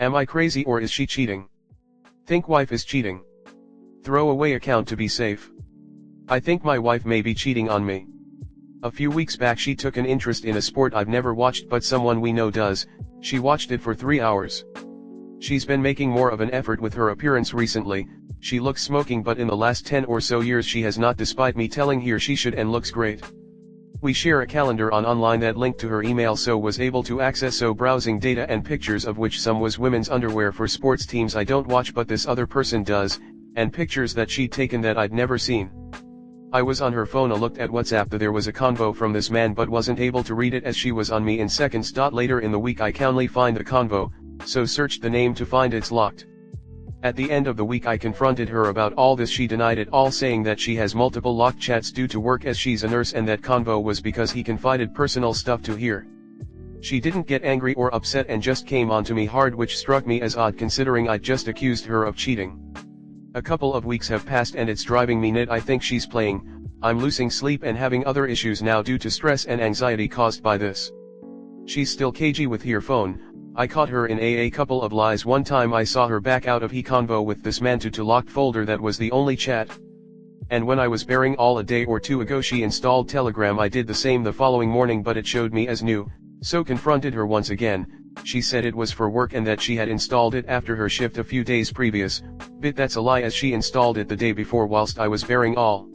Am I crazy or is she cheating? Think wife is cheating. Throw away account to be safe. I think my wife may be cheating on me. A few weeks back she took an interest in a sport I've never watched but someone we know does. She watched it for 3 hours. She's been making more of an effort with her appearance recently. She looks smoking but in the last 10 or so years she has not, despite me telling her she should, and looks great. We share a calendar online that linked to her email, so was able to access browsing data and pictures of which some was women's underwear for sports teams I don't watch but this other person does, and pictures that she'd taken that I'd never seen. I was on her phone, looked at WhatsApp, there was a convo from this man but wasn't able to read it as she was on me in seconds. Later in the week I can't find the convo, so searched the name to find it's locked. At the end of the week I confronted her about all this. She denied it all, saying that she has multiple locked chats due to work as she's a nurse and that convo was because he confided personal stuff to her. She didn't get angry or upset and just came on to me hard, which struck me as odd considering I'd just accused her of cheating. A couple of weeks have passed and it's driving me nuts. I think she's playing. I'm losing sleep and having other issues now due to stress and anxiety caused by this. She's still cagey with her phone. I caught her in a couple of lies. One time I saw her back out of he convo with this man to locked folder that was the only chat. And when I was bearing all a day or two ago she installed Telegram. I did the same the following morning but it showed me as new, so confronted her once again. She said it was for work and that she had installed it after her shift a few days previous, but that's a lie as she installed it the day before whilst I was bearing all.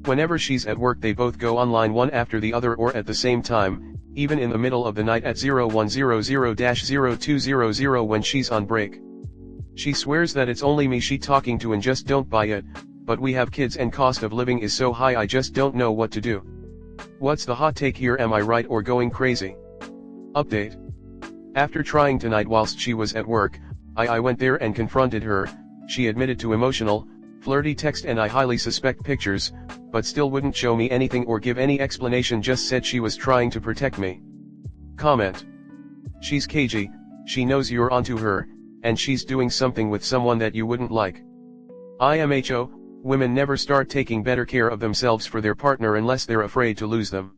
Whenever she's at work they both go online one after the other or at the same time, even in the middle of the night at 0100-0200 when she's on break. She swears that it's only me she talking to and just don't buy it, but we have kids and cost of living is so high I just don't know what to do. What's the hot take here? Am I right or going crazy? Update. After trying tonight whilst she was at work, I went there and confronted her. She admitted to emotional, flirty text and I highly suspect pictures, but still wouldn't show me anything or give any explanation, just said she was trying to protect me. Comment. She's cagey, she knows you're onto her, and she's doing something with someone that you wouldn't like. IMHO, women never start taking better care of themselves for their partner unless they're afraid to lose them.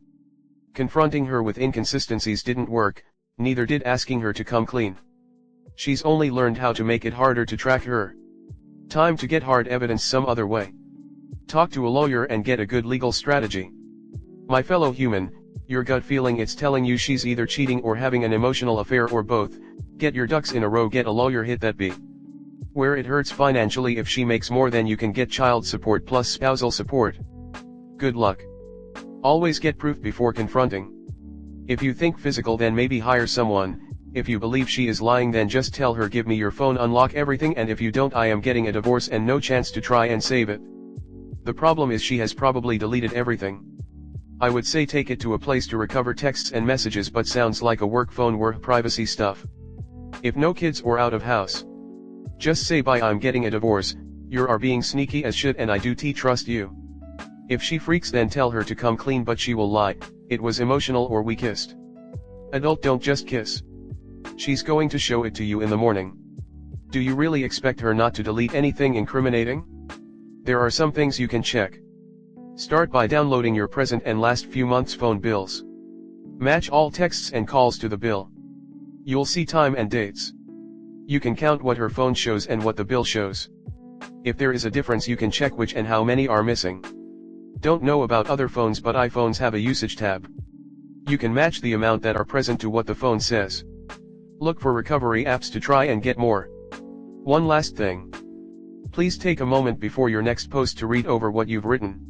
Confronting her with inconsistencies didn't work, neither did asking her to come clean. She's only learned how to make it harder to track her. Time to get hard evidence some other way. Talk to a lawyer and get a good legal strategy. My fellow human, your gut feeling it's telling you she's either cheating or having an emotional affair or both. Get your ducks in a row, get a lawyer, hit that B. Where it hurts financially if she makes more than you can get child support plus spousal support. Good luck. Always get proof before confronting. If you think physical then maybe hire someone. If you believe she is lying then just tell her give me your phone, unlock everything, and if you don't I am getting a divorce and no chance to try and save it. The problem is she has probably deleted everything. I would say take it to a place to recover texts and messages, but sounds like a work phone worth privacy stuff. If no kids or out of house, just say bye, I'm getting a divorce, you are being sneaky as shit and I do trust you. If she freaks then tell her to come clean, but she will lie, it was emotional or we kissed. Adult don't just kiss. She's going to show it to you in the morning. Do you really expect her not to delete anything incriminating? There are some things you can check. Start by downloading your present and last few months' phone bills. Match all texts and calls to the bill. You'll see time and dates. You can count what her phone shows and what the bill shows. If there is a difference you can check which and how many are missing. Don't know about other phones but iPhones have a usage tab. You can match the amount that are present to what the phone says. Look for recovery apps to try and get more. One last thing. Please take a moment before your next post to read over what you've written.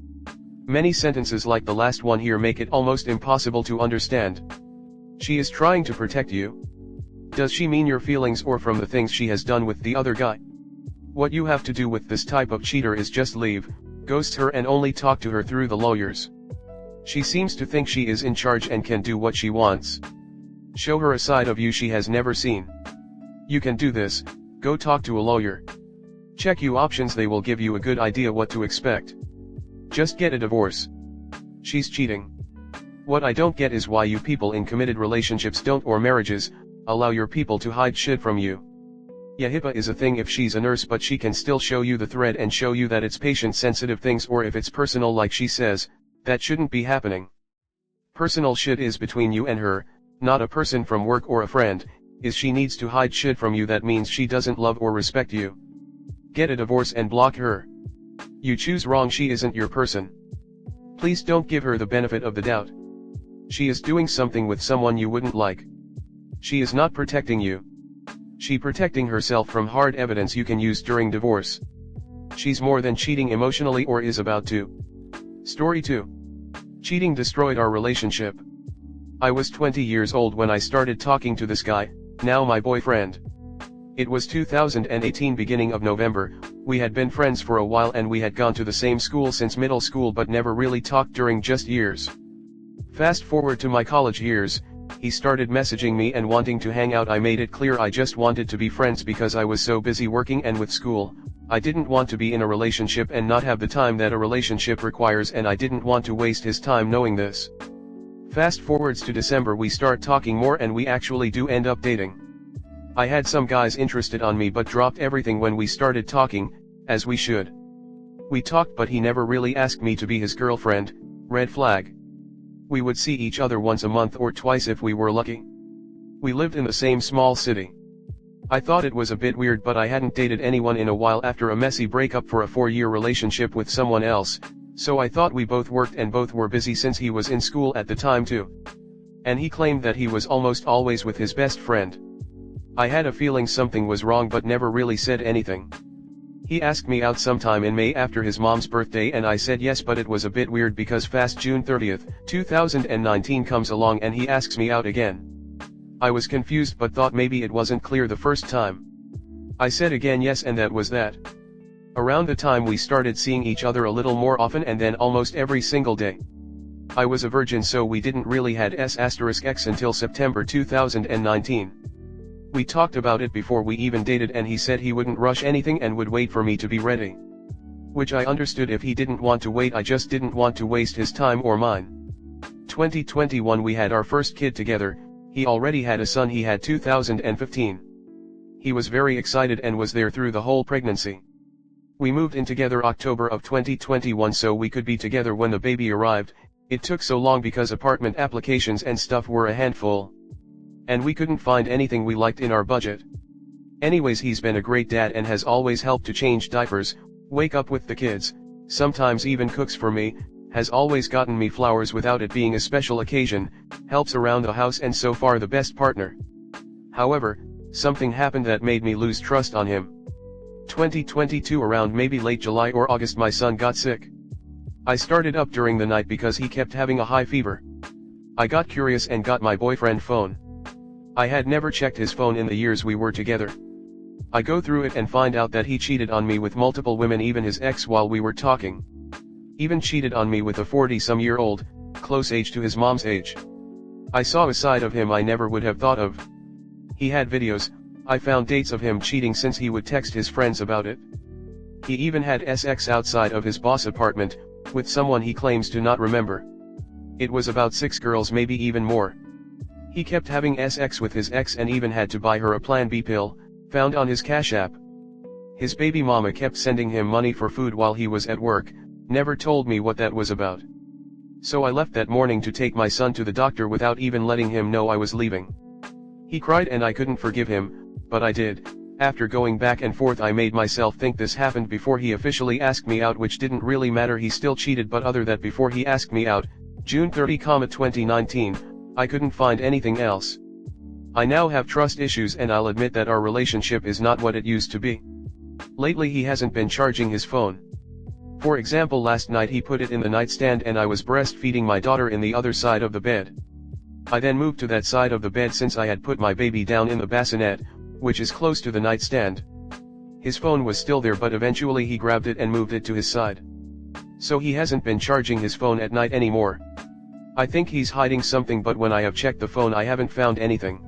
Many sentences like the last one here make it almost impossible to understand. She is trying to protect you. Does she mean your feelings or from the things she has done with the other guy? What you have to do with this type of cheater is just leave, ghost her and only talk to her through the lawyers. She seems to think she is in charge and can do what she wants. Show her a side of you she has never seen. You can do this, go talk to a lawyer. Check you options, they will give you a good idea what to expect. Just get a divorce. She's cheating. What I don't get is why you people in committed relationships don't, or marriages, allow your people to hide shit from you. Yeah, HIPAA is a thing if she's a nurse, but she can still show you the thread and show you that it's patient sensitive things, or if it's personal like she says, that shouldn't be happening. Personal shit is between you and her, not a person from work or a friend. is she needs to hide shit from you that means she doesn't love or respect you. Get a divorce and block her. You choose wrong, she isn't your person. Please don't give her the benefit of the doubt. She is doing something with someone you wouldn't like. She is not protecting you. She protecting herself from hard evidence you can use during divorce. She's more than cheating emotionally or is about to. Story 2. Cheating destroyed our relationship. I was 20 years old when I started talking to this guy, now my boyfriend. It was 2018 beginning of November, we had been friends for a while and we had gone to the same school since middle school but never really talked during just years. Fast forward to my college years, he started messaging me and wanting to hang out. I made it clear I just wanted to be friends because I was so busy working and with school. I didn't want to be in a relationship and not have the time that a relationship requires, and I didn't want to waste his time knowing this. Fast forwards to December, we start talking more and we actually do end up dating. I had some guys interested on me but dropped everything when we started talking, as we should. We talked but he never really asked me to be his girlfriend, red flag. We would see each other once a month or twice if we were lucky. We lived in the same small city. I thought it was a bit weird but I hadn't dated anyone in a while after a messy breakup for a 4-year relationship with someone else, so I thought we both worked and both were busy since he was in school at the time too. And he claimed that he was almost always with his best friend. I had a feeling something was wrong but never really said anything. He asked me out sometime in May after his mom's birthday and I said yes, but it was a bit weird because fast June 30th, 2019 comes along and he asks me out again. I was confused but thought maybe it wasn't clear the first time. I said again yes and that was that. Around the time we started seeing each other a little more often and then almost every single day. I was a virgin so we didn't really had S*X until September 2019. We talked about it before we even dated and he said he wouldn't rush anything and would wait for me to be ready. Which I understood. If he didn't want to wait, I just didn't want to waste his time or mine. 2021 we had our first kid together. He already had a son. He had 2015. He was very excited and was there through the whole pregnancy. We moved in together October of 2021 so we could be together when the baby arrived. It took so long because apartment applications and stuff were a handful. And we couldn't find anything we liked in our budget. Anyways, he's been a great dad and has always helped to change diapers, wake up with the kids, sometimes even cooks for me, has always gotten me flowers without it being a special occasion, helps around the house and so far the best partner. However, something happened that made me lose trust on him. 2022 around maybe late July or August my son got sick. I started up during the night because he kept having a high fever. I got curious and got my boyfriend phone. I had never checked his phone in the years we were together. I go through it and find out that he cheated on me with multiple women, even his ex while we were talking. Even cheated on me with a 40-some-year-old, close age to his mom's age. I saw a side of him I never would have thought of. He had videos. I found dates of him cheating since he would text his friends about it. He even had sex outside of his boss' apartment, with someone he claims to not remember. It was about 6 girls, maybe even more. He kept having sex with his ex and even had to buy her a Plan B pill, found on his Cash App. His baby mama kept sending him money for food while he was at work, never told me what that was about. So I left that morning to take my son to the doctor without even letting him know I was leaving. He cried and I couldn't forgive him, but I did. After going back and forth I made myself think this happened before he officially asked me out, which didn't really matter, he still cheated, but other that before he asked me out, June 30, 2019, I couldn't find anything else. I now have trust issues and I'll admit that our relationship is not what it used to be. Lately he hasn't been charging his phone. For example, last night he put it in the nightstand and I was breastfeeding my daughter in the other side of the bed. I then moved to that side of the bed since I had put my baby down in the bassinet, which is close to the nightstand. His phone was still there but eventually he grabbed it and moved it to his side. So he hasn't been charging his phone at night anymore. I think he's hiding something, but when I have checked the phone I haven't found anything.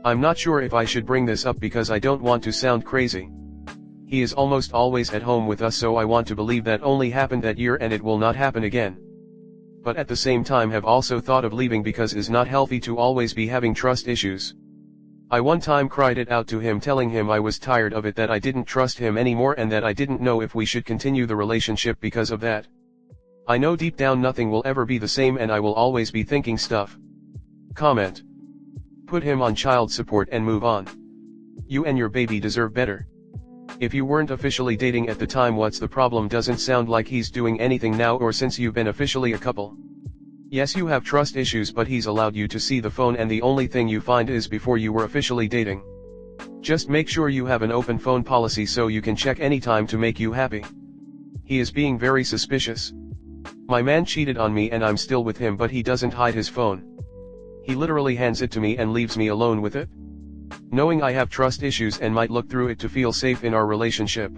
I'm not sure if I should bring this up because I don't want to sound crazy. He is almost always at home with us, so I want to believe that only happened that year and it will not happen again. But at the same time have also thought of leaving because it's not healthy to always be having trust issues. I one time cried it out to him, telling him I was tired of it, that I didn't trust him anymore and that I didn't know if we should continue the relationship because of that. I know deep down nothing will ever be the same and I will always be thinking stuff. Comment. put him on child support and move on. You and your baby deserve better. If you weren't officially dating at the time, what's the problem? Doesn't sound like he's doing anything now or since you've been officially a couple. Yes, you have trust issues, but he's allowed you to see the phone and the only thing you find is before you were officially dating. Just make sure you have an open phone policy so you can check anytime to make you happy. He is being very suspicious. My man cheated on me and I'm still with him, but he doesn't hide his phone. He literally hands it to me and leaves me alone with it. Knowing I have trust issues and might look through it to feel safe in our relationship.